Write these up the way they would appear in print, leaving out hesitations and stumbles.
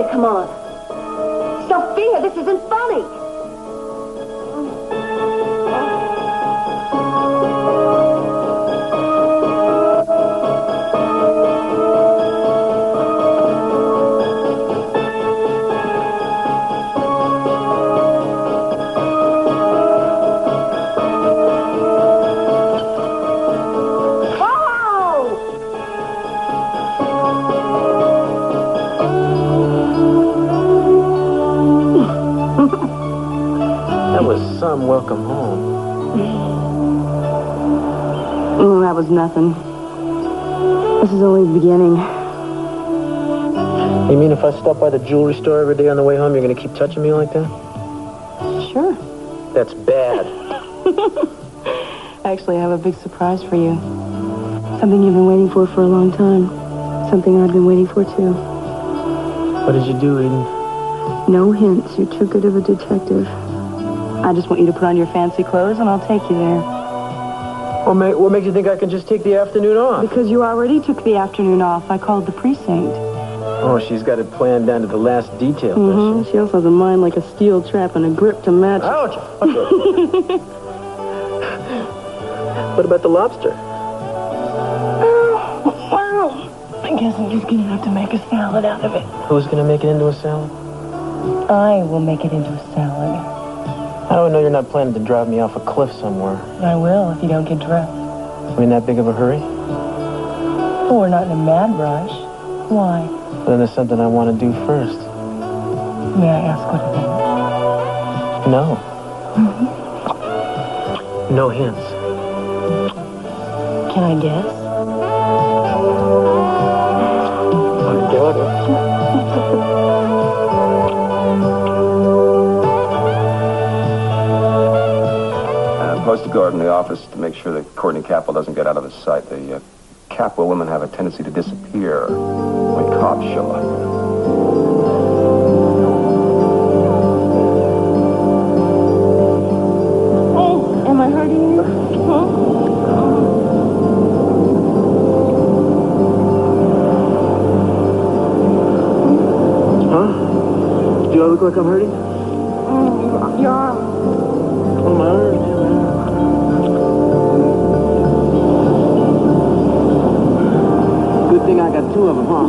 Sophia, come on. Sophia, this isn't funny. Welcome home. Oh, that was nothing. This is only the beginning. You mean if I stop by the jewelry store every day on the way home, you're going to keep touching me like that? Sure. That's bad. Actually, I have a big surprise for you. Something you've been waiting for a long time. Something I've been waiting for, too. What did you do, Eden? No hints. You're too good of a detective. I just want you to put on your fancy clothes, and I'll take you there. What makes you think I can just take the afternoon off? Because you already took the afternoon off. I called the precinct. Oh, she's got it planned down to the last detail, does she? She also has a mind like a steel trap and a grip to match. Ouch! What about the lobster? Well, I guess I'm just going to have to make a salad out of it. Who's going to make it into a salad? I will make it into a salad. How do I know you're not planning to drive me off a cliff somewhere? I will if you don't get dressed. Are we in that big of a hurry? Well, we're not in a mad rush. Why? But then there's something I want to do first. May I ask what it is? No. No hints. Can I guess? Posted guard in the office to make sure that Courtney Capel doesn't get out of his sight. The Capel women have a tendency to disappear when cops show up. Oh, am I hurting you? Huh? Do I look like I'm hurting? Your arm. Oh, my arm. Good thing I got two of them, huh?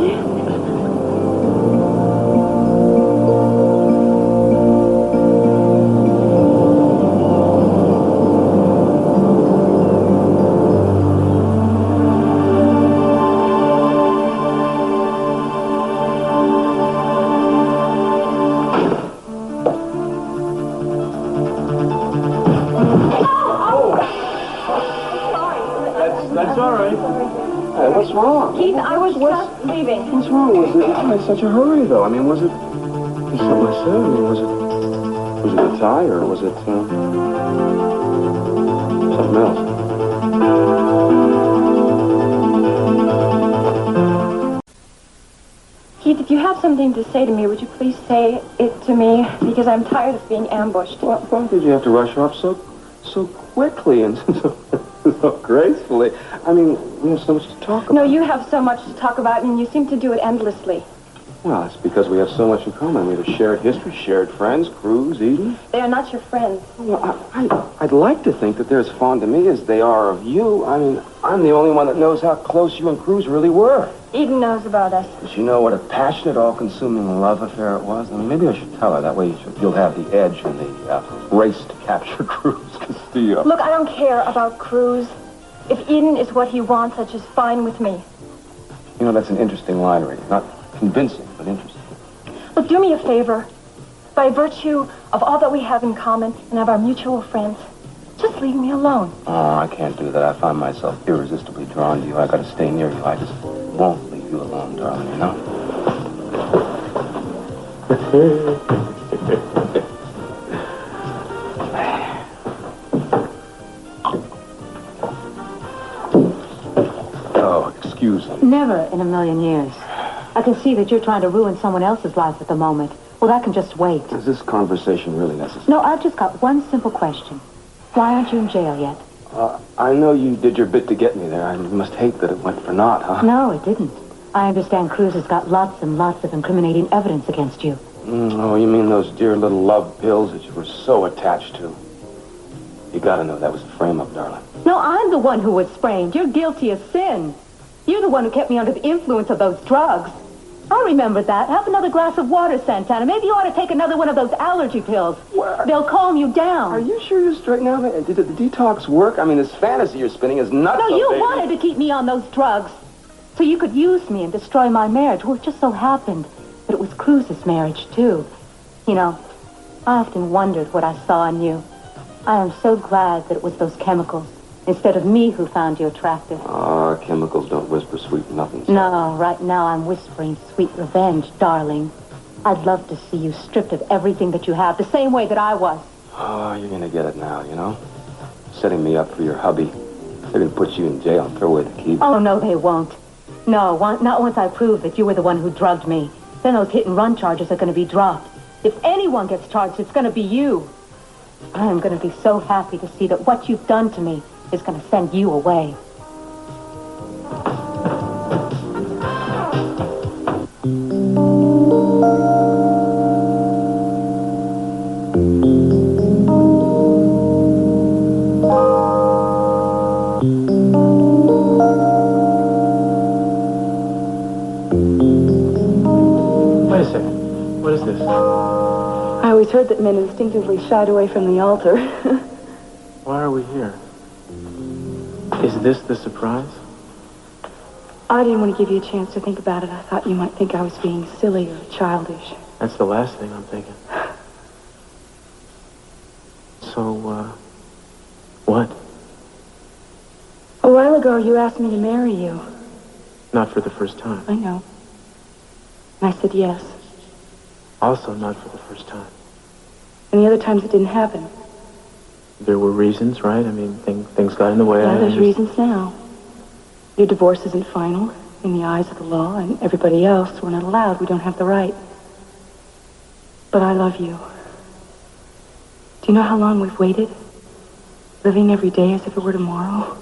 That's all right. Hey, what's wrong? Keith, I was just leaving. What's wrong? Was it in such a hurry, though? I mean, was it something I said? I mean, was it a tie, or was it something else? Keith, if you have something to say to me, would you please say it to me? Because I'm tired of being ambushed. Why did you have to rush her up so quickly and so gracefully? I mean, we have so much to talk about. No, you have so much to talk about, and you seem to do it endlessly. Well, it's because we have so much in common. We have a shared history, shared friends, Cruise, Eden. They are not your friends. Well, I'd like to think that they're as fond of me as they are of you. I mean, I'm the only one that knows how close you and Cruise really were. Eden knows about us. Does she know what a passionate, all-consuming love affair it was? I mean, maybe I should tell her. That way you'll have the edge in the race to capture Cruise Castillo. Look, I don't care about Cruise. If Eden is what he wants, that's just fine with me. You know, that's an interesting line, Ray. Not convincing, but interesting. Look, do me a favor. By virtue of all that we have in common and of our mutual friends, just leave me alone. Oh, I can't do that. I find myself irresistibly drawn to you. I gotta stay near you. I just won't leave you alone, darling, you know? Oh, excuse me. Never in a million years. I can see that you're trying to ruin someone else's life at the moment. Well, that can just wait. Is this conversation really necessary? No, I've just got one simple question. Why aren't you in jail yet? I know you did your bit to get me there. I must hate that it went for naught, huh? No, it didn't. I understand Kruz has got lots and lots of incriminating evidence against you. Oh, you mean those dear little love pills that you were so attached to? You gotta know that was a frame-up, darling. No, I'm the one who was framed. You're guilty of sin. You're the one who kept me under the influence of those drugs. I remember that. Have another glass of water, Santana. Maybe you ought to take another one of those allergy pills. What? They'll calm you down. Are you sure you're straight now? Did the detox work? I mean, this fantasy you're spinning is nuts. No, you baby. wanted to keep me on those drugs so you could use me and destroy my marriage. Well, it just so happened that it was Cruz's marriage, too. You know, I often wondered what I saw in you. I am so glad that it was those chemicals instead of me who found you attractive. Ah, chemicals don't whisper sweet nothings. No, right now I'm whispering sweet revenge, darling. I'd love to see you stripped of everything that you have, the same way that I was. Oh, you're gonna get it now, you know? Setting me up for your hubby. They're gonna put you in jail and throw away the key. Oh, no, they won't. No, not once I prove that you were the one who drugged me. Then those hit-and-run charges are gonna be dropped. If anyone gets charged, it's gonna be you. I am gonna be so happy to see that what you've done to me is gonna send you away. Wait a second. What is this? I always heard that men instinctively shied away from the altar. Why are we here? Is this the surprise? I didn't want to give you a chance to think about it. I thought you might think I was being silly or childish. That's the last thing I'm thinking. So, what? A while ago, you asked me to marry you. Not for the first time. I know. And I said yes. Also not for the first time. And the other times it didn't happen. There were reasons, right? I mean, things got in the way. Yeah, there's reasons now. Your divorce isn't final in the eyes of the law, and everybody else. We're not allowed. We don't have the right. But I love you. Do you know how long we've waited? Living every day as if it were tomorrow?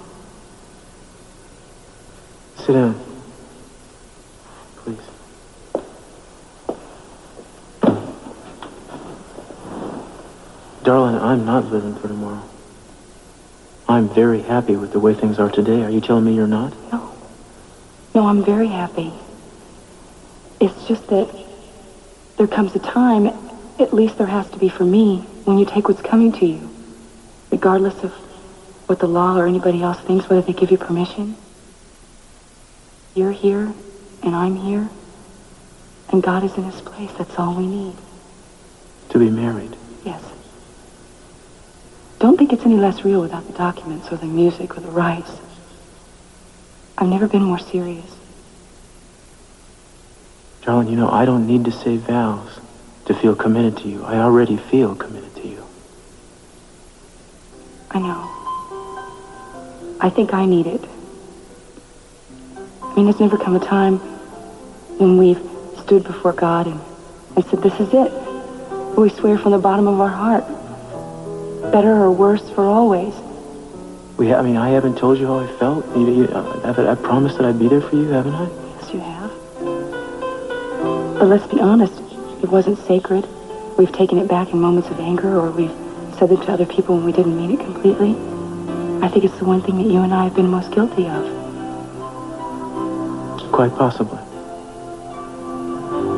Sit down. Please. Darling, I'm not living for tomorrow. I'm very happy with the way things are today. Are you telling me you're not? No. No, I'm very happy. It's just that there comes a time, at least there has to be for me, when you take what's coming to you. Regardless of what the law or anybody else thinks, whether they give you permission. You're here, and I'm here, and God is in his place. That's all we need. To be married? Yes. Don't think it's any less real without the documents or the music or the rights. I've never been more serious. Darling, you know, I don't need to say vows to feel committed to you. I already feel committed to you. I know. I think I need it. I mean, there's never come a time when we've stood before God and said, this is it. We swear from the bottom of our heart. Better or worse for always. I mean, I haven't told you how I felt. I promised that I'd be there for you, haven't I? Yes, you have. But let's be honest. It wasn't sacred. We've taken it back in moments of anger, or we've said it to other people when we didn't mean it completely. I think it's the one thing that you and I have been most guilty of. Quite possibly.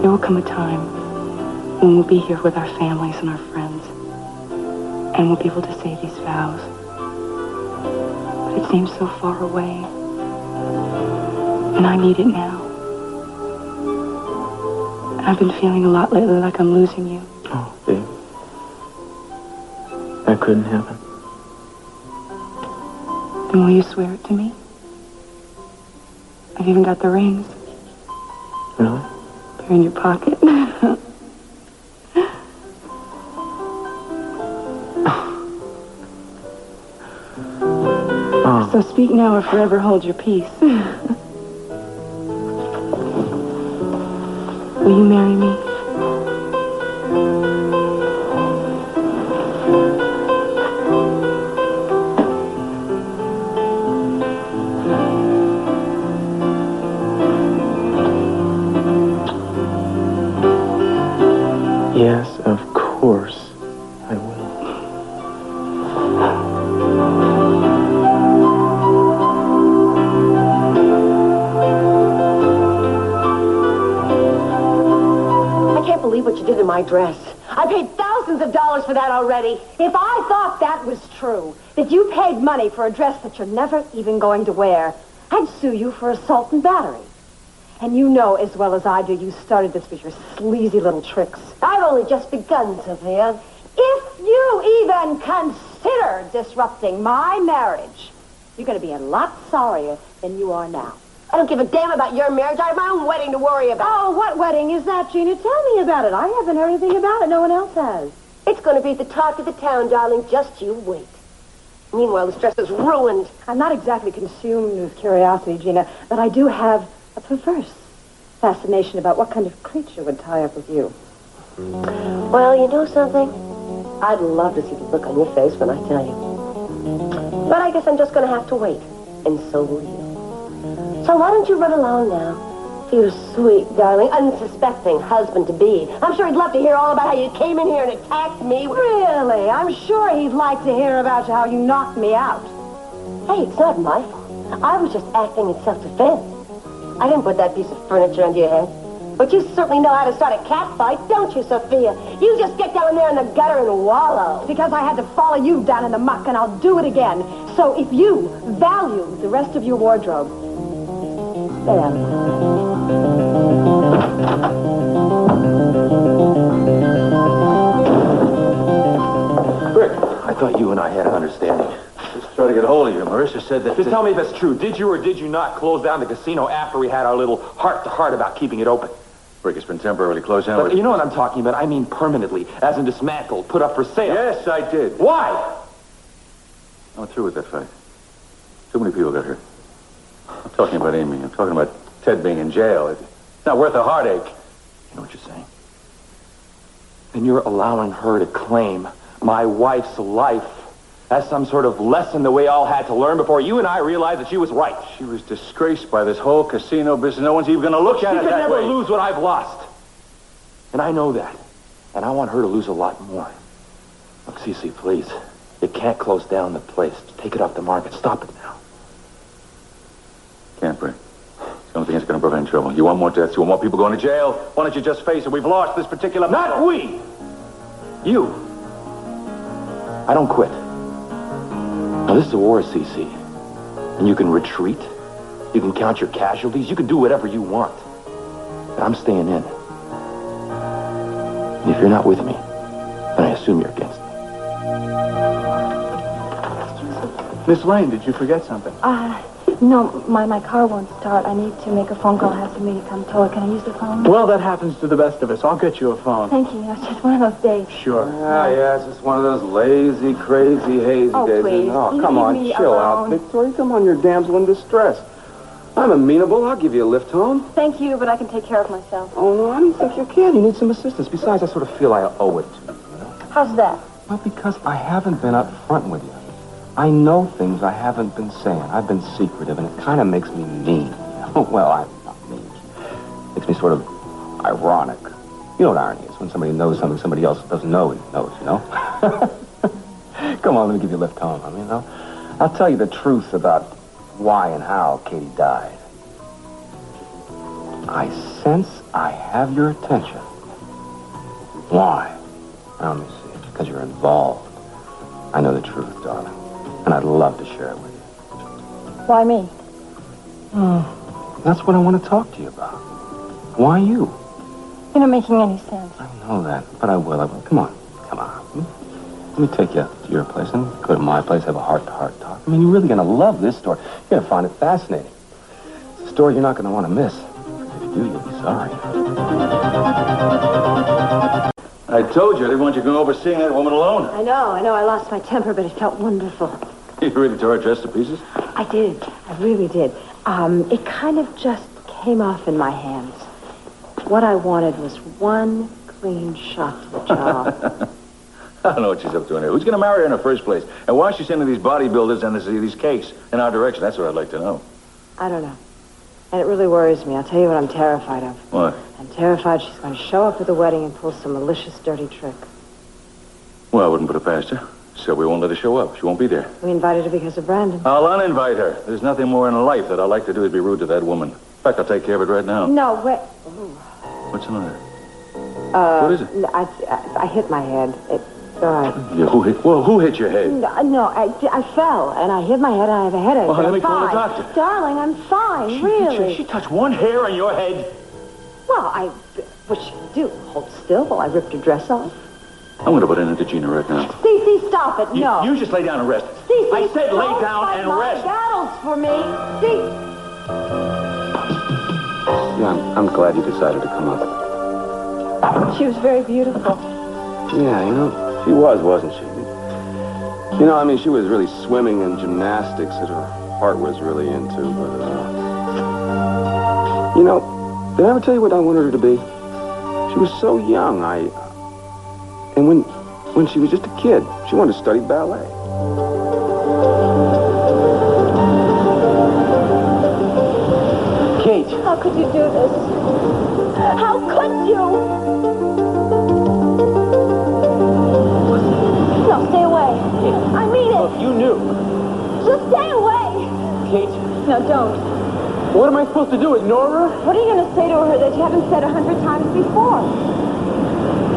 There will come a time when we'll be here with our families and our friends, and we'll be able to say these vows. But it seems so far away, and I need it now. And I've been feeling a lot lately like I'm losing you. Oh, babe. That couldn't happen. Then will you swear it to me? I've even got the rings. Really? They're in your pocket. Oh. So speak now or forever hold your peace. Will you marry me? Yes, of course I will. I can't believe what you did to my dress. I paid thousands of dollars for that already. If I thought that was true, that you paid money for a dress that you're never even going to wear, I'd sue you for assault and battery. And you know as well as I do, you started this with your sleazy little tricks. I've only just begun, Sophia. If you even consider disrupting my marriage, you're going to be a lot sorrier than you are now. I don't give a damn about your marriage. I have my own wedding to worry about. Oh, what wedding is that, Gina? Tell me about it. I haven't heard anything about it. No one else has. It's going to be the talk of the town, darling. Just you wait. Meanwhile, this dress is ruined. I'm not exactly consumed with curiosity, Gina, but I do have a perverse fascination about what kind of creature would tie up with you. Well, you know something? I'd love to see the look on your face when I tell you. But I guess I'm just going to have to wait. And so will you. So why don't you run along now? You sweet, darling, unsuspecting husband-to-be. I'm sure he'd love to hear all about how you came in here and attacked me. Really? I'm sure he'd like to hear about how you knocked me out. Hey, it's not my fault. I was just acting in self-defense. I didn't put that piece of furniture under your head. But you certainly know how to start a cat fight, don't you, Sophia? You just get down there in the gutter and wallow. Because I had to follow you down in the muck, and I'll do it again. So if you value the rest of your wardrobe, stay out of it. Brик, I thought you and I had an understanding. Just trying to get hold of you. Marissa said that... Just tell me if it's true. Did you or did you not close down the casino after we had our little heart-to-heart about keeping it open? Brик, it's been temporarily closed down. But you know what I'm talking about. I mean permanently, as in dismantled, put up for sale. Yes, I did. Why? I'm through with that fight. Too many people got hurt. I'm talking about Amy. I'm talking about Ted being in jail. It's not worth a heartache. You know what you're saying? Then you're allowing her to claim my wife's life as some sort of lesson that we all had to learn before you and I realized that she was right. She was disgraced by this whole casino business. No one's even going to look at it that way. She could never lose what I've lost. And I know that. And I want her to lose a lot more. Look, Cece, please. You can't close down the place. Take it off the market. Stop it now. Can't, Brик. It's the only thing that's going to prevent trouble. You want more deaths? You want more people going to jail? Why don't you just face it? We've lost this particular... Not we! You. I don't quit. Now, this is a war, Cece. And you can retreat. You can count your casualties. You can do whatever you want. But I'm staying in. And if you're not with me, then I assume you're against me. Miss Lane, did you forget something? No, my car won't start. I need to make a phone call. It has to me to come tow it. Can I use the phone? Well, that happens to the best of us. I'll get you a phone. Thank you. It's just one of those days. Sure. Yeah, it's just one of those lazy, crazy, hazy days. Please. Oh, come on, chill out, Victoria. Come on, you're damsel in distress. I'm amenable. I'll give you a lift home. Thank you, but I can take care of myself. Oh, no, I don't think you can. You need some assistance. Besides, I sort of feel I owe it to you, you know? How's that? Well, because I haven't been up front with you. I know things I haven't been saying. I've been secretive, and it kind of makes me mean. You know? Well, I'm not mean. It makes me sort of ironic. You know what irony is? When somebody knows something somebody else doesn't know he knows, you know? Come on, let me give you a lift home. I mean, I'll tell you the truth about why and how Katie died. I sense I have your attention. Why? Now, let me see. Because you're involved. I know the truth, darling. And I'd love to share it with you. Why me? That's what I want to talk to you about. Why you? You're not making any sense. I know that, but I will. Come on. Let me take you to your place and go to my place, have a heart-to-heart talk. I mean, you're really going to love this story. You're going to find it fascinating. It's a story you're not going to want to miss. If you do, you'll be sorry. I told you I didn't want you going overseeing that woman alone. I know. I lost my temper, but it felt wonderful. You really tore her dress to pieces? I did. I really did. It kind of just came off in my hands. What I wanted was one clean shot to the jaw. I don't know what she's up to in here. Who's going to marry her in the first place? And why is she sending these bodybuilders and these cakes in our direction? That's what I'd like to know. I don't know. And it really worries me. I'll tell you what I'm terrified of. What? I'm terrified she's going to show up at the wedding and pull some malicious, dirty trick. Well, I wouldn't put it past her. So we won't let her show up. She won't be there. We invited her because of Brandon. I'll uninvite her. There's nothing more in life that I like to do is be rude to that woman. In fact, I'll take care of it right now. No, wait. What's the matter? What is it? I hit my head. It's all right. Yeah, who hit your head? No, I fell, and I hit my head, and I have a headache. Well, let me I'm call the fine. doctor. Darling, I'm fine, really. She touched one hair on your head. Well, what she can do? Hold still while I ripped her dress off? I'm going to put in into Gina right now. Cece, stop it. No. You just lay down and rest. Cece, I said lay down and rest. Battles for me. Cece. Yeah, I'm glad you decided to come up. She was very beautiful. Yeah, you know, she was, wasn't she? You know, I mean, she was really swimming in gymnastics that her heart was really into, but, you know, did I ever tell you what I wanted her to be? She was so young, and when she was just a kid, she wanted to study ballet. Kate! How could you do this? How could you? No, stay away. I mean it. Look, you knew. Just stay away. Kate, No, don't. what am I supposed to do, ignore her? What are you going to say to her that you haven't said 100 times before?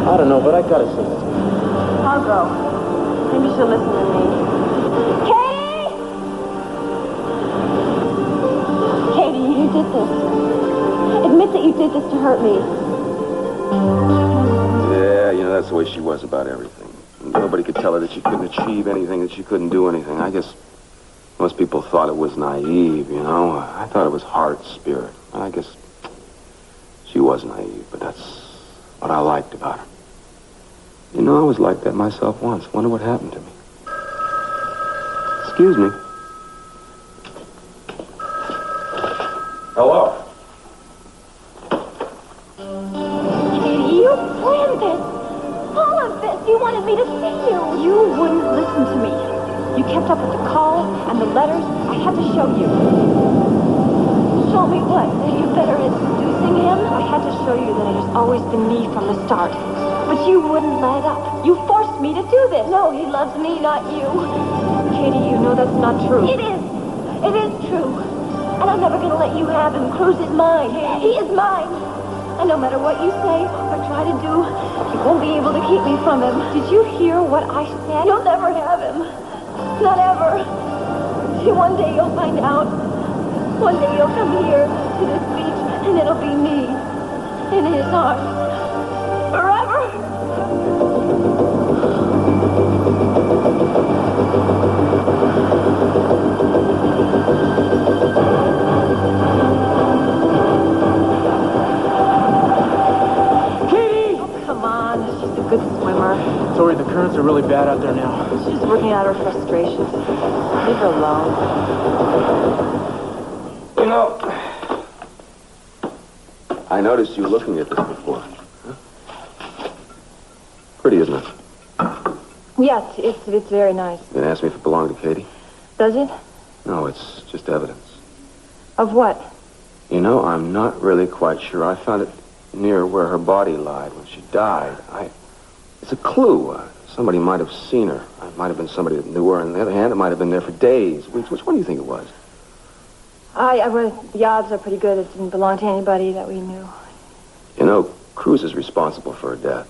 I don't know, but I gotta say it. I'll go. Maybe she'll listen to me. Katie! Katie, you did this. Admit that you did this to hurt me. Yeah, you know, that's the way she was about everything. Nobody could tell her that she couldn't achieve anything, that she couldn't do anything. I guess most people thought it was naive, you know. I thought it was heart spirit. I guess she was naive, but that's what I liked about her. You know, I was like that myself once. Wonder what happened to me. Excuse me. Hello? Katie, you planned this. All of this. You wanted me to see you. You wouldn't listen to me. You kept up with the calls and the letters. I had to show you. Show me what? That you're better at seducing him? I had to show you that it has always been me from the start. But you wouldn't let up. You forced me to do this. No, he loves me, not you. Katie, you know that's not true. It is. It is true. And I'm never going to let you have him. Cruz is mine. He is mine. And no matter what you say or try to do, you won't be able to keep me from him. Did you hear what I said? You'll never have him. Not ever. See, one day you'll find out. One day you'll come here to this beach, and it'll be me in his arms. Forever. Katie! Oh, come on. She's a good swimmer. Tori, the currents are really bad out there now. She's working out her frustrations. Leave her alone. You know, I noticed you looking at this before. Huh? Pretty, isn't it? Yes, it's very nice. You gonna ask me if it belonged to Katie? Does it? No, it's just evidence. Of what? You know, I'm not really quite sure. I found it near where her body lied when she died. It's a clue. Somebody might have seen her. It might have been somebody that knew her. On the other hand, it might have been there for days, weeks. Which one do you think it was? The odds are pretty good. It didn't belong to anybody that we knew. You know, Kruz is responsible for her death.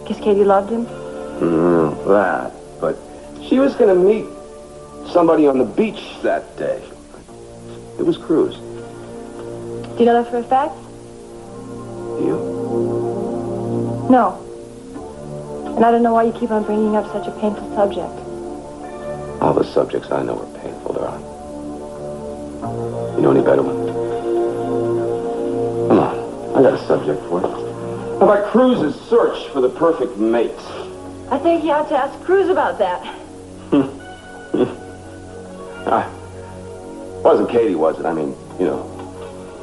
Guess Katie loved him? That. But she was going to meet somebody on the beach that day. It was Kruz. Do you know that for a fact? Do you? No. And I don't know why you keep on bringing up such a painful subject. All the subjects I know are painful, darling. You know any better one? Come on. I got a subject for you. How about Cruz's search for the perfect mate? I think you have to ask Cruz about that. Wasn't Katie, was it? I mean, you know,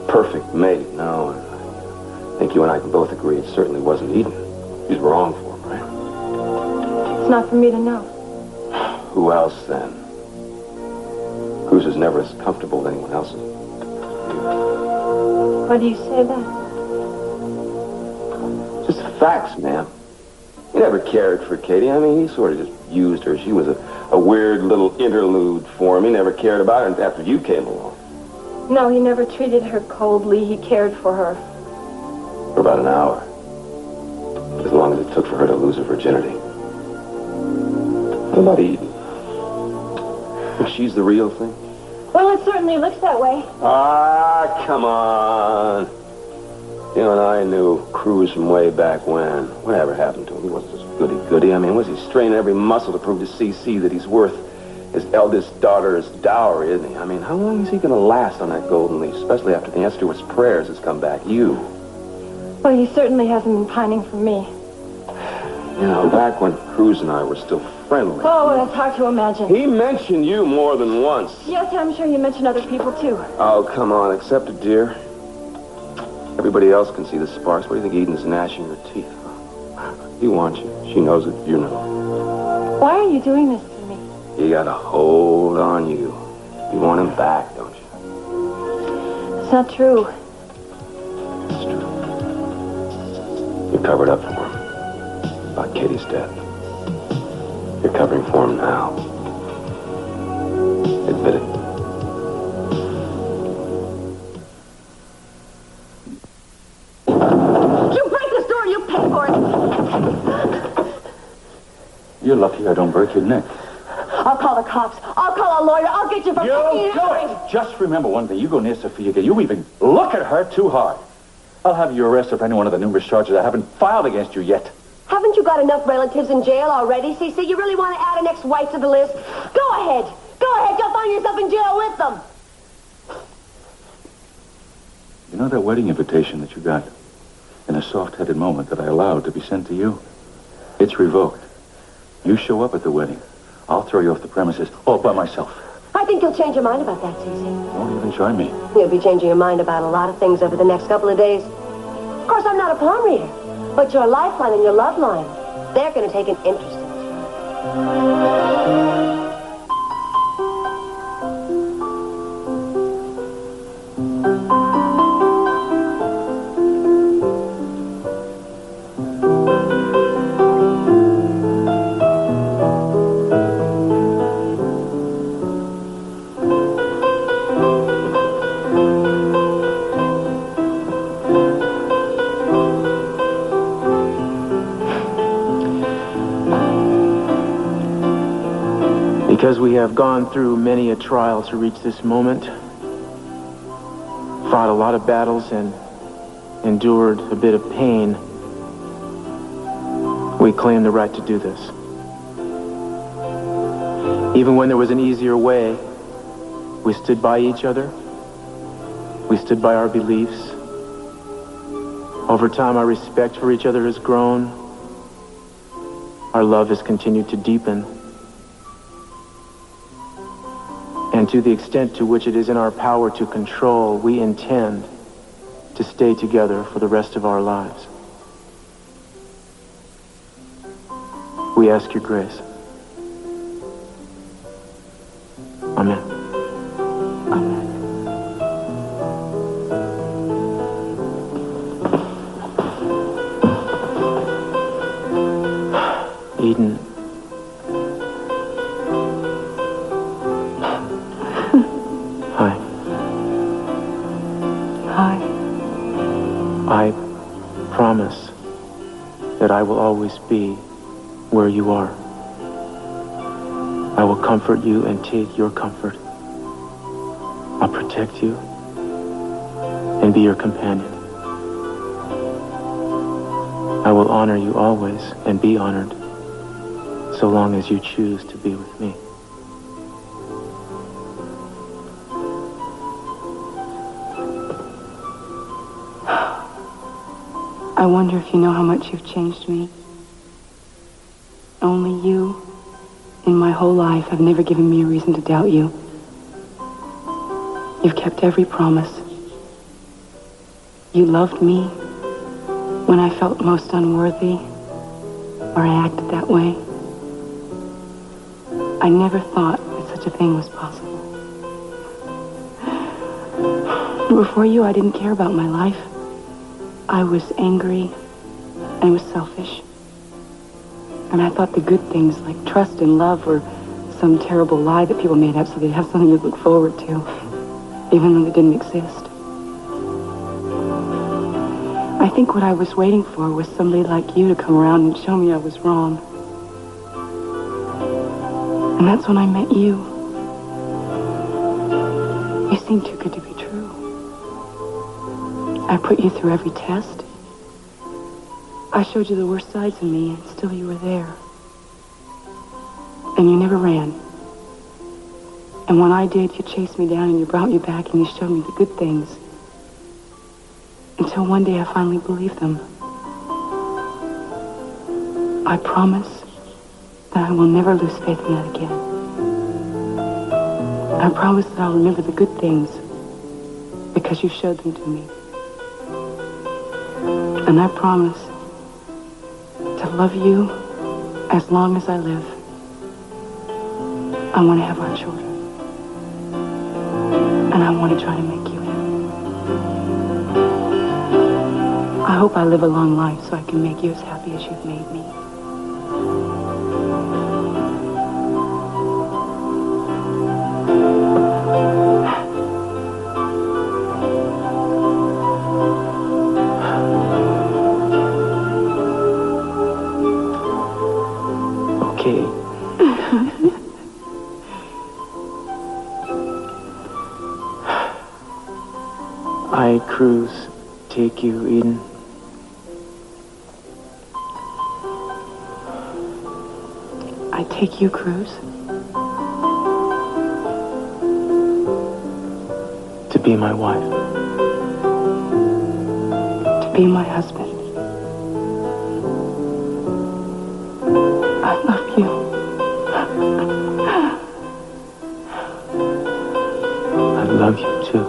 perfect mate. No, I think you and I can both agree it certainly wasn't Eden. She's wrong for him, right? It's not for me to know. Who else, then? Cruz is never as comfortable with anyone else. Why do you say that? Just facts, ma'am. He never cared for Katie. I mean, he sort of just used her. She was a weird little interlude for him. He never cared about her after you came along. No, he never treated her coldly. He cared for her. For about an hour. As long as it took for her to lose her virginity. What about Eden? Think she's the real thing? Well, it certainly looks that way. Ah, come on. You and I knew Cruz from way back when. Whatever happened to him? He wasn't just goody-goody. I mean, was he straining every muscle to prove to CC that he's worth his eldest daughter's dowry, isn't he? I mean, how long is he going to last on that golden leash, especially after the answer to his prayers has come back? You. Well, he certainly hasn't been pining for me. You know, back when Cruz and I were still friendly. Oh, that's hard to imagine. He mentioned you more than once. Yes, I'm sure you mentioned other people, too. Oh, come on, accept it, dear. Everybody else can see the sparks. What do you think Eden's gnashing her teeth? He wants you. She knows it. You know. Why are you doing this to me? He got a hold on you. You want him back, don't you? It's not true. It's true. You covered up for him. About Katie's death. You're covering for him now. Admit it. You break this door, you pay for it. You're lucky I don't break your neck. I'll call the cops. I'll call a lawyer. I'll get you for You do it! Just remember one thing. You go near Sophia again. You even look at her too hard. I'll have you arrested for any one of the numerous charges I haven't filed against you yet. Haven't you got enough relatives in jail already, CC? You really want to add an ex-wife to the list? Go ahead. Go ahead. You'll find yourself in jail with them. You know that wedding invitation that you got in a soft-headed moment that I allowed to be sent to you? It's revoked. You show up at the wedding, I'll throw you off the premises all by myself. I think you'll change your mind about that, CC. Don't even try me. You'll be changing your mind about a lot of things over the next couple of days. Of course, I'm not a palm reader, but your lifeline and your love line, they're going to take an interest in you. Because we have gone through many a trial to reach this moment, fought a lot of battles and endured a bit of pain, we claim the right to do this. Even when there was an easier way, we stood by each other. We stood by our beliefs. Over time, our respect for each other has grown. Our love has continued to deepen. And to the extent to which it is in our power to control, we intend to stay together for the rest of our lives. We ask your grace. Amen. Amen. Eden. Hi. Hi. I promise that I will always be where you are. I will comfort you and take your comfort. I'll protect you and be your companion. I will honor you always and be honored so long as you choose to be with me. I wonder if you know how much you've changed me. Only you, in my whole life, have never given me a reason to doubt you. You've kept every promise. You loved me when I felt most unworthy, or I acted that way. I never thought that such a thing was possible. Before you, I didn't care about my life. I was angry and I was selfish. And I thought the good things like trust and love were some terrible lie that people made up so they'd have something to look forward to, even though they didn't exist. I think what I was waiting for was somebody like you to come around and show me I was wrong. And that's when I met you. You seemed too good to be true. I put you through every test. I showed you the worst sides of me, and still you were there. And you never ran. And when I did, you chased me down and you brought me back and you showed me the good things. Until one day I finally believed them. I promise that I will never lose faith in that again. I promise that I'll remember the good things because you showed them to me. And I promise to love you as long as I live. I want to have our children. And I want to try to make you happy. I hope I live a long life so I can make you as happy as you've made me. I, Cruise, take you, Eden. I take you, Cruise. To be my wife. To be my husband. I love you. I love you, too.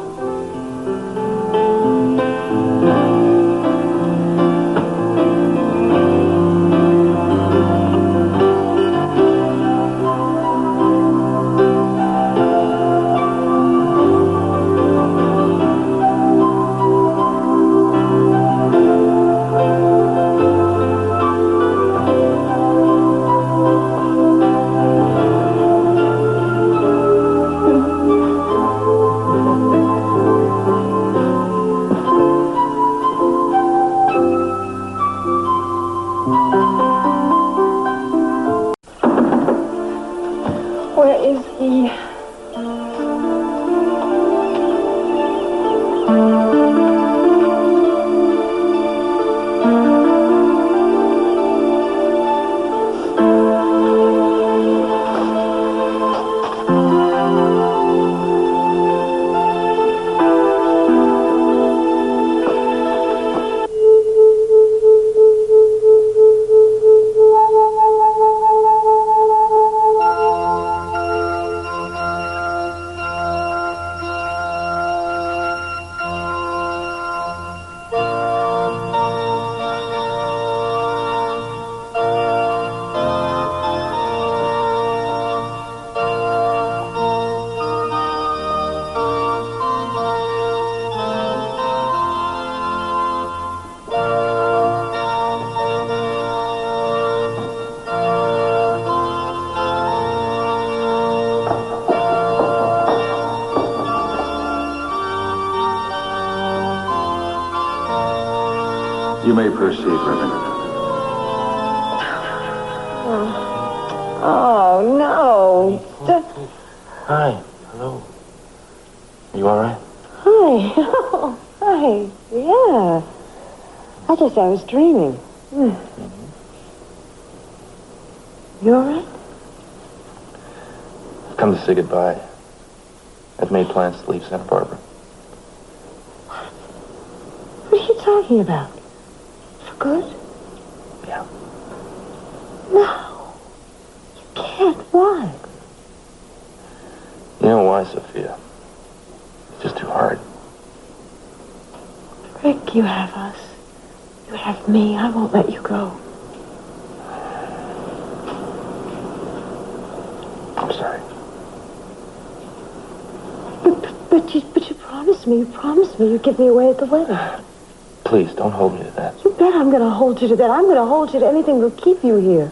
You may proceed, Reverend. Oh, no. Hi. Hello. Are you all right? Hi. Oh, hi. Yeah. I guess I was dreaming. You all right? I've come to say goodbye. I've made plans to leave Santa Barbara. What are you talking about? For good? Yeah. No. You can't. Why? You know why, Sophia? It's just too hard. Rick, you have us. You have me. I won't let you go. I'm sorry. But you promised me, you promised me you'd give me away at the wedding. Please, don't hold me to that. You bet I'm going to hold you to that. I'm going to hold you to anything that'll keep you here.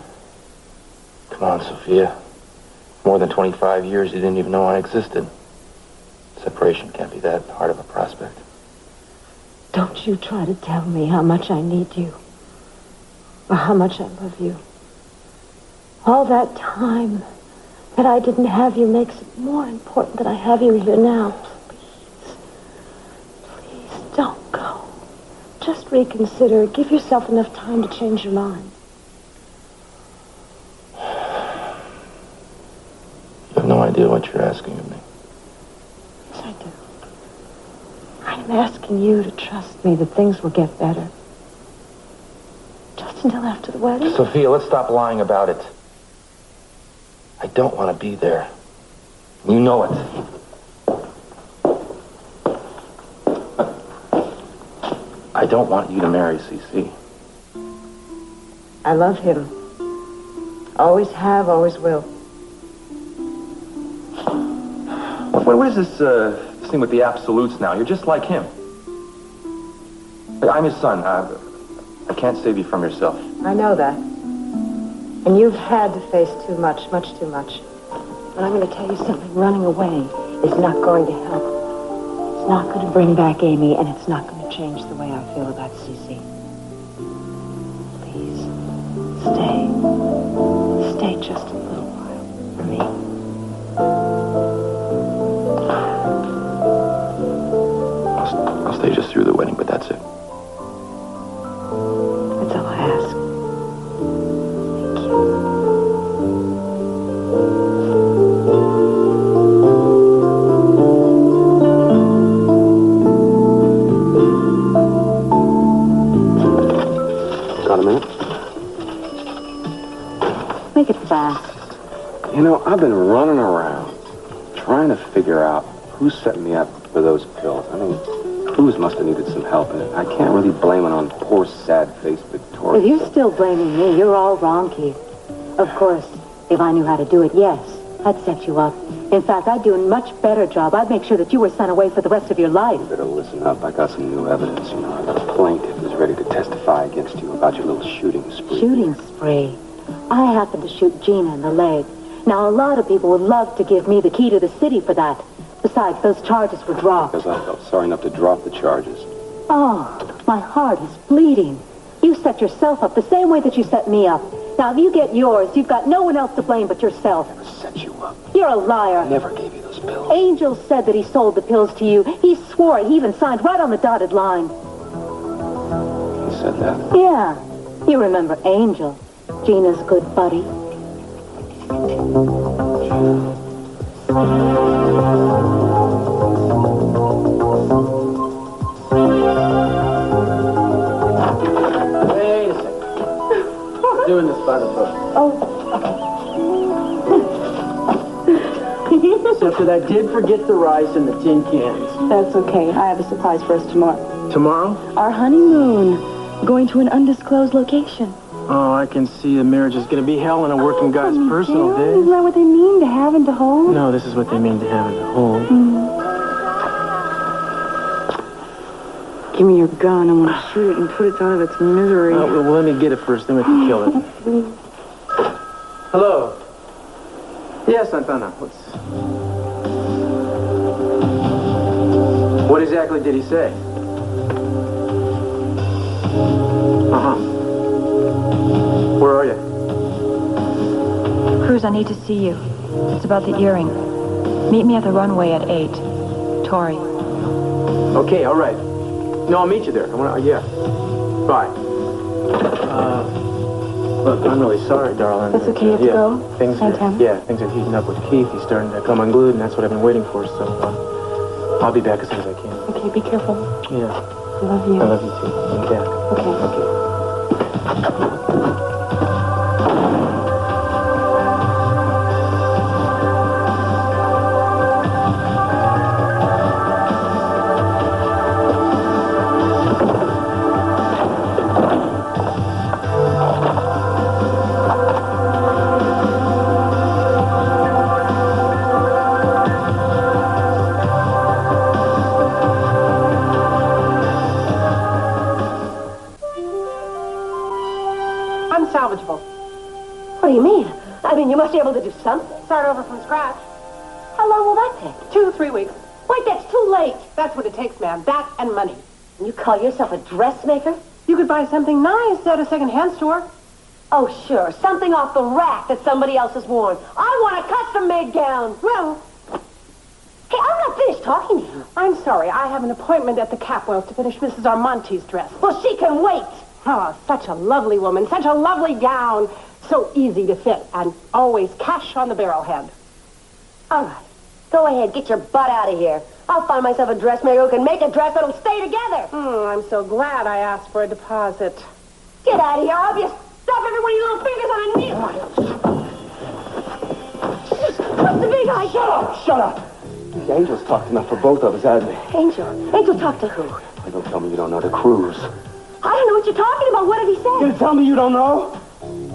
Come on, Sophia. More than 25 years you didn't even know I existed. Separation can't be that hard of a prospect. Don't you try to tell me how much I need you. Or how much I love you. All that time that I didn't have you makes it more important that I have you here now. Please. Please, don't go. Just reconsider. Give yourself enough time to change your mind. You have no idea what you're asking of me. Yes, I do. I'm asking you to trust me that things will get better. Just until after the wedding. Sophia, let's stop lying about it. I don't want to be there. You know it. I don't want you to marry CC. I love him. Always have, always will. What is this thing with the absolutes now? You're just like him. I'm his son. I can't save you from yourself. I know that. And you've had to face too much too much. But I'm going to tell you something. Running away is not going to help. It's not going to bring back Amy, and it's not going to change the way I feel about Cece. Please, stay. Stay just a little while for me. I'll stay just through the wedding, but that's it. That's all I ask. Thank you. Got a minute? Make it fast. You know, I've been running around trying to figure out who set me up for those pills. I mean, Kruz must have needed some help, and I can't really blame it on poor, sad-faced Victoria. If you're still blaming me, you're all wrong, Keith. Of course, if I knew how to do it, yes, I'd set you up. In fact, I'd do a much better job. I'd make sure that you were sent away for the rest of your life. You better listen up. I got some new evidence. You know, I got a plaintiff who's ready to testify against you about your little shooting spree. Shooting spree? I happened to shoot Gina in the leg. Now, a lot of people would love to give me the key to the city for that. Besides, those charges were dropped. Because I felt sorry enough to drop the charges. Oh, my heart is bleeding. You set yourself up the same way that you set me up. Now, if you get yours, you've got no one else to blame but yourself. I never set you up. You're a liar. I never gave you those pills. Angel said that he sold the pills to you. He swore it. He even signed right on the dotted line. He said that? Yeah. You remember Angel, Gina's good buddy. Wait a second. Doing this by the book. Except that I did forget the rice and the tin cans. That's okay. I have a surprise for us tomorrow. Tomorrow? Our honeymoon. Going to an undisclosed location. Oh, I can see a marriage is going to be hell in a working guy's personal Isn't days. that what they mean, to have and to hold? No, this is what they mean to have in the hole. Give me your gun. I want to shoot it and put it out of its misery. Well, let me get it first, then we can kill it. Hello. Yes, Santana. What exactly did he say? Where are you? Cruz, I need to see you. It's about the earring. Meet me at the runway at 8. Tori. Okay, all right. No, I'll meet you there. Yeah. Bye. Look, I'm really sorry, darling. That's okay, you have to go? Things are heating up with Keith. He's starting to come unglued, and that's what I've been waiting for, so I'll be back as soon as I can. Okay, be careful. Yeah. I love you. I love you, too. Okay. Okay. Unsalvageable. What do you mean? I mean, you must be able to do something. Start over from scratch. How long will that take? 2 to 3 weeks. Wait, that's too late. That's what it takes, ma'am. That and money. And you call yourself a dressmaker? You could buy something nice at a second-hand store. Oh, sure. Something off the rack that somebody else has worn. I want a custom-made gown. Well, hey, I'm not finished talking to you. I'm sorry. I have an appointment at the Capwells to finish Mrs. Armante's dress. Well, she can wait. Oh, such a lovely woman. Such a lovely gown. So easy to fit. And always cash on the barrelhead. All right. Go ahead. Get your butt out of here. I'll find myself a dressmaker who can make a dress that'll stay together. I'm so glad I asked for a deposit. Get out of here. I'll just stuff every one of your little fingers on a needle. What's the big idea? Shut up! The Angel's talked enough for both of us, hasn't he? Angel? Angel talked to who? Hey, don't tell me you don't know the Cruise. I don't know what you're talking about. What did he say? You tell me you don't know?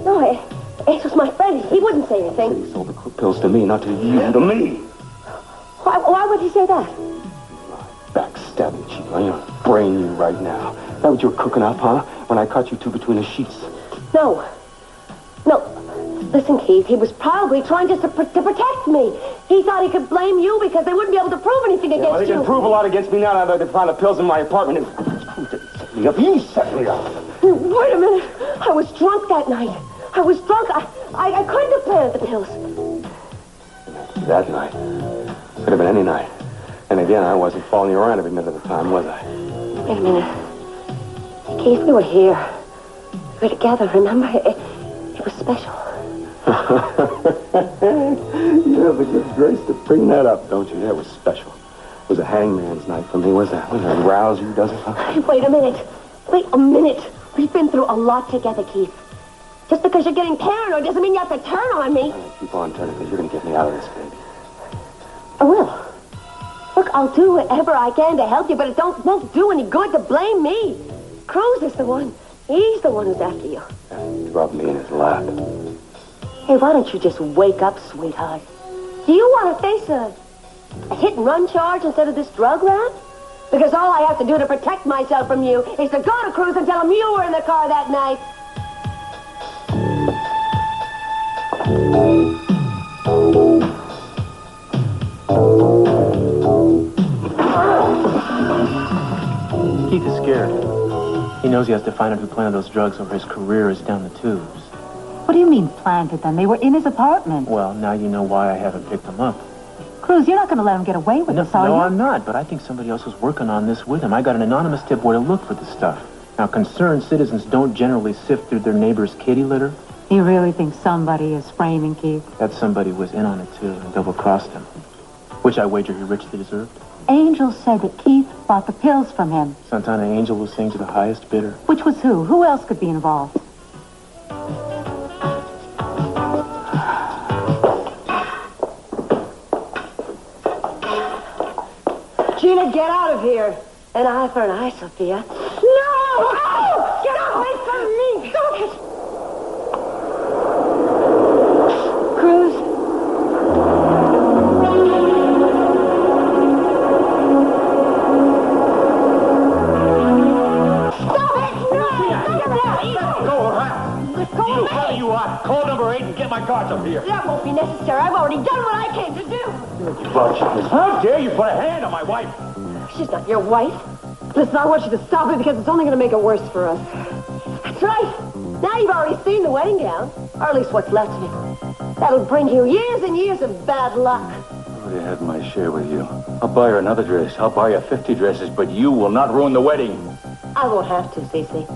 No, Angel's my friend. He wouldn't say anything. He sold the pills to me, not to you, to me. Why would he say that? Backstabbing cheap. I'm gonna brain you right now. That what you were cooking up, huh? When I caught you two between the sheets. No. Listen, Keith, he was probably trying just to protect me. He thought he could blame you because they wouldn't be able to prove anything against They you. can prove a lot against me now that they found the pills in my apartment. You set me up. Wait a minute. I was drunk that night. I was drunk. I couldn't have planted the pills. That night. Could have been any night. And again, I wasn't following you around every minute of the time, was I? Wait a minute. Keith, we were here. We were together, remember? It was special. You have the good grace to bring that up, don't you? That was special. It was a hangman's night for me, was that? Wouldn't it rouse you, does it? Huh? Wait a minute. Wait a minute. We've been through a lot together, Keith. Just because you're getting paranoid doesn't mean you have to turn on me. Keep on turning, because you're going to get me out of this, baby. I will. Look, I'll do whatever I can to help you, but it won't do any good to blame me. Cruz is the one. He's the one who's after you. Drop me in his lap. Hey, why don't you just wake up, sweetheart? Do you want to face a hit-and-run charge instead of this drug round? Because all I have to do to protect myself from you is to go to Cruz and tell him you were in the car that night. Keith is scared. He knows he has to find out who planted those drugs or his career is down the tubes. What do you mean planted them? They were in his apartment. Well, now you know why I haven't picked them up. Cruz, you're not going to let him get away with this, are you? No, I'm not, but I think somebody else was working on this with him. I got an anonymous tip where to look for the stuff. Now, concerned citizens don't generally sift through their neighbor's kitty litter. You really think somebody is framing Keith? That somebody was in on it, too, and double-crossed him. Which I wager he richly deserved. Angel said that Keith bought the pills from him. Santana Angel was saying to the highest bidder. Which was who? Who else could be involved? Gina, get out of here. An eye for an eye, Sophia. No! Oh! Get away from me! Stop it! Cruz? Stop it! No! Go around. Let go of me! Where you are? Call number 8 and get my cards up here. That won't be necessary. I've already done what I came to do. How dare you put a hand on my wife? She's not your wife. Listen, I want you to stop it because it's only going to make it worse for us. That's right. Now you've already seen the wedding gown. Or at least what's left of it. That'll bring you years and years of bad luck. I already had my share with you. I'll buy her another dress. I'll buy her 50 dresses, but you will not ruin the wedding. I won't have to, Cece.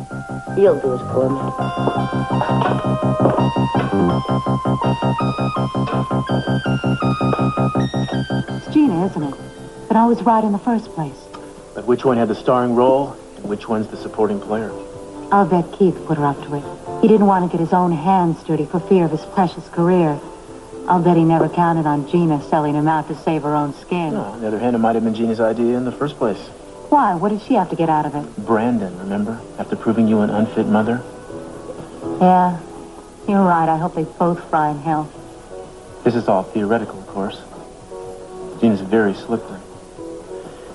You'll do it for me. It's Gina, isn't it? But I was right in the first place. But which one had the starring role, and which one's the supporting player? I'll bet Keith put her up to it. He didn't want to get his own hands dirty for fear of his precious career. I'll bet he never counted on Gina selling him out to save her own skin. No, on the other hand, it might have been Gina's idea in the first place. Why? What did she have to get out of it? Brandon, remember? After proving you an unfit mother? Yeah, you're right. I hope they both fry in hell. This is all theoretical, of course. Gina's very slippery.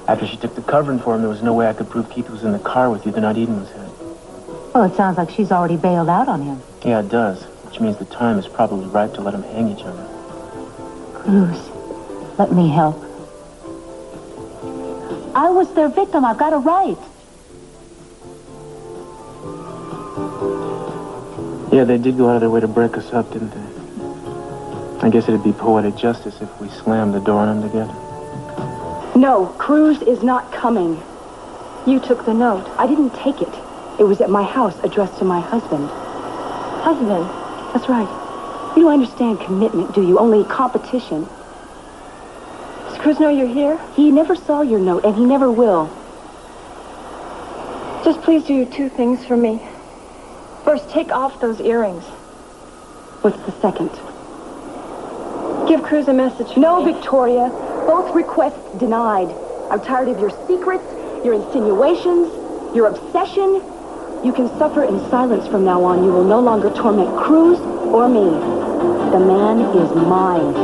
After she took the covering for him, there was no way I could prove Keith was in the car with you the night Eden was hit. Well, it sounds like she's already bailed out on him. Yeah, it does. Which means the time is probably ripe to let them hang each other. Cruz, let me help. I was their victim. I've got a right. Yeah, they did go out of their way to break us up, didn't they? I guess it'd be poetic justice if we slammed the door on them together. No, Cruz is not coming. You took the note. I didn't take it. It was at my house, addressed to my husband. Husband? That's right. You don't understand commitment, do you? Only competition. Does Cruz know you're here? He never saw your note, and he never will. Just please do 2 things for me. First, take off those earrings. What's the second? Give Cruz a message. No, Victoria. Both requests denied. I'm tired of your secrets, your insinuations, your obsession. You can suffer in silence from now on. You will no longer torment Cruz or me. The man is mine.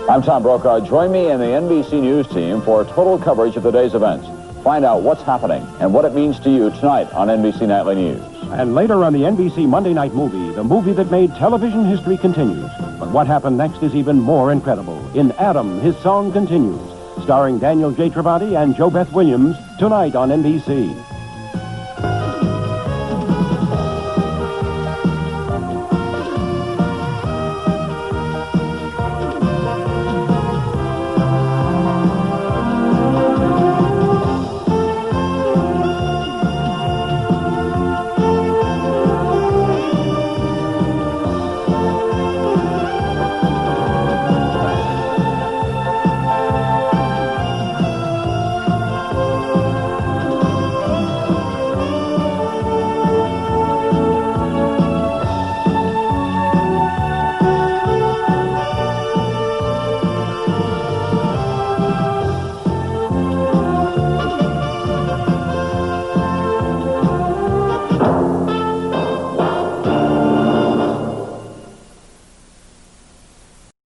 I'm Tom Brokaw. Join me and the NBC News team for total coverage of the day's events. Find out what's happening and what it means to you tonight on NBC Nightly News. And later on the NBC Monday Night Movie, the movie that made television history continues. But what happened next is even more incredible. In Adam, His Song Continues, starring Daniel J. Travanti and Jo Beth Williams, tonight on NBC.